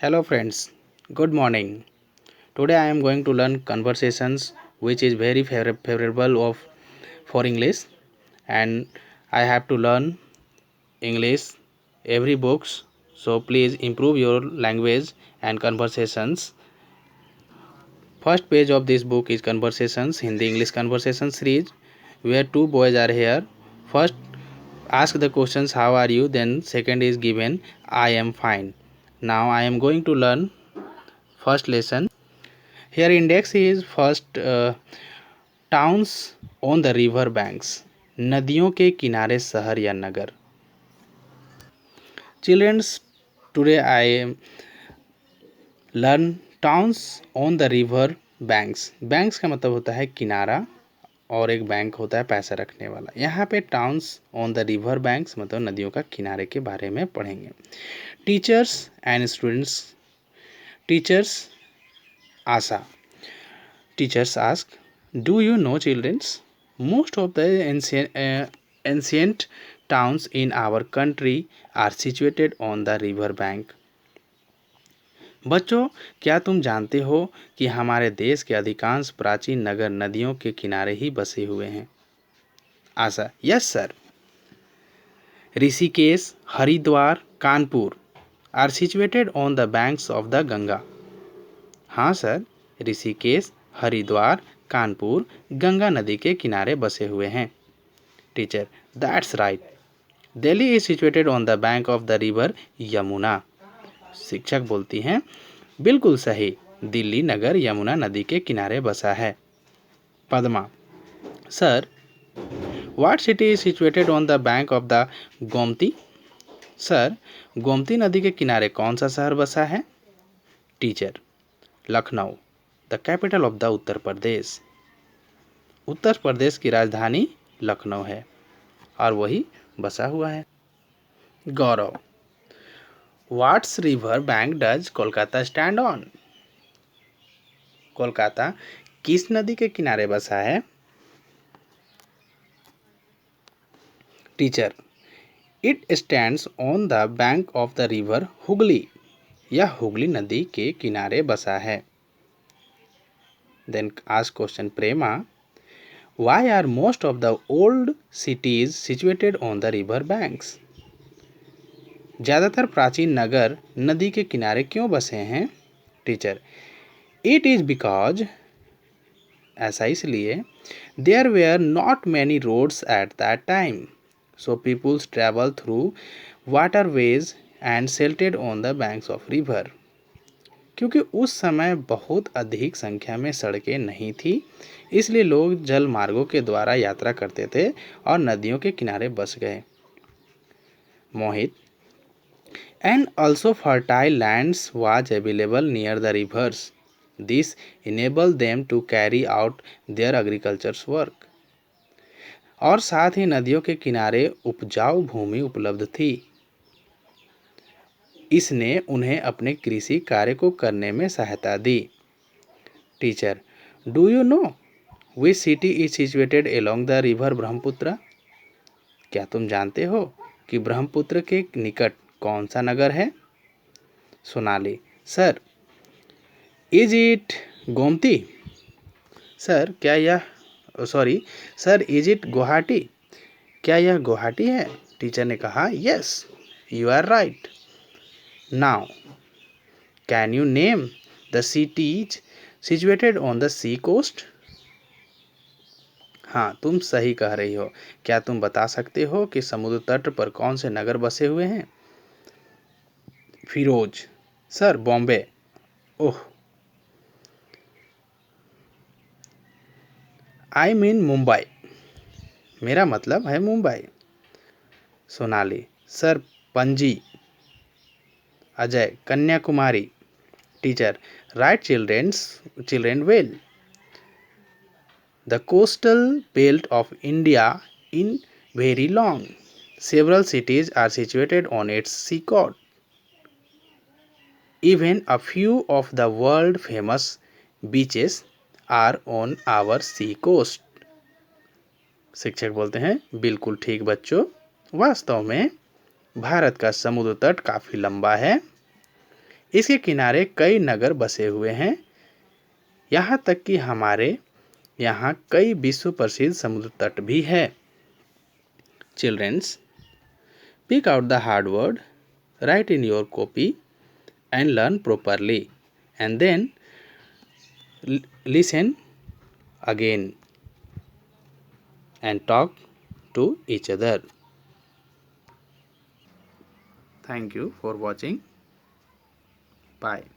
Hello friends, good morning. Today I am going to learn conversations which is very favorable of for English, and I have to learn English every books, so please improve your language and conversations. First page of this book is Conversations, Hindi English Conversation series, where two boys are here. First ask the questions how are you, then second is given I am fine. Now I am going to learn first lesson. Here index is first towns on the river banks. नदियों के किनारे शहर या नगर. Children's, today I learn towns on the river banks. Banks का मतलब होता है किनारा और एक बैंक होता है पैसा रखने वाला. यहाँ पे towns on the river banks मतलब नदियों का किनारे के बारे में पढ़ेंगे. Teachers and students. Teachers Asha. Teachers ask, do you know children? Most of the ancient towns in our country are situated on the river bank. बच्चों, क्या तुम जानते हो कि हमारे देश के अधिकांश प्राचीन नगर नदियों के किनारे ही बसे हुए हैं? Asha, yes sir. Rishikesh, Haridwar, Kanpur are situated on the banks of the Ganga. हाँ सर, ऋषिकेश, हरिद्वार, कानपुर गंगा नदी के किनारे बसे हुए हैं. Teacher, that's right. Delhi is situated on the bank of the river Yamuna. शिक्षक बोलती हैं, बिल्कुल सही, दिल्ली नगर यमुना नदी के किनारे बसा है. Padma, sir, what city is situated on the bank of the Gomti. Sir, Gomti नदी के किनारे कौन सा शहर बसा है? Teacher, Lucknow, the capital of the Uttar Pradesh. Uttar Pradesh की राजधानी लखनऊ है और वही बसा हुआ है. Gaurav, what's river bank does Kolkata stand on. Kolkata किस नदी के किनारे बसा है? Teacher, it stands on the bank of the river Hooghly. यह हुगली नदी के किनारे बसा है. Then ask question Prema, why are most of the old cities situated on the river banks? ज़्यादातर प्राचीन नगर नदी के किनारे क्यों बसे हैं? टीचर, इट इज़ बिकॉज, ऐसा इसलिए, there were not many roads at that time, so peoples travel through waterways and settled on the banks of river. क्योंकि उस समय बहुत अधिक संख्या में सड़कें नहीं थी, इसलिए लोग जल मार्गों के द्वारा यात्रा करते थे और नदियों के किनारे बस गए. Mohit, and also fertile lands was available near the rivers. This enable them to carry out their agricultures work. और साथ ही नदियों के किनारे उपजाऊ भूमि उपलब्ध थी. इसने उन्हें अपने कृषि कार्य को करने में सहायता दी. Teacher, do you know which city is situated along the river Brahmaputra. क्या तुम जानते हो कि ब्रह्मपुत्र के निकट कौन सा नगर है? Sonali, sir, is it Gomti. Sir, is it Guwahati. क्या यह गुवाहाटी है? टीचर ने कहा, yes, you are right. Now can you name the cities situated on the sea coast. हाँ, तुम सही कह रही हो. क्या तुम बता सकते हो कि समुद्र तट पर कौन से नगर बसे हुए हैं? Firoz, sir, Bombay. Oh, I mean Mumbai. मेरा मतलब है Mumbai. Sonali, sir, Panaji. Ajay, Kanyakumari. Teacher, right children well. The coastal belt of India is very long. Several cities are situated on its seacoast. Even a few of the world famous beaches are on our sea coast. शिक्षक बोलते हैं, बिल्कुल ठीक बच्चों. वास्तव में भारत का समुद्र तट काफ़ी लंबा है. इसके किनारे कई नगर बसे हुए हैं, यहाँ तक कि हमारे यहाँ कई विश्व प्रसिद्ध समुद्र तट भी है। Childrens, pick out the hard word, write in your copy and learn properly, and then listen again and talk to each other. Thank you for watching. Bye.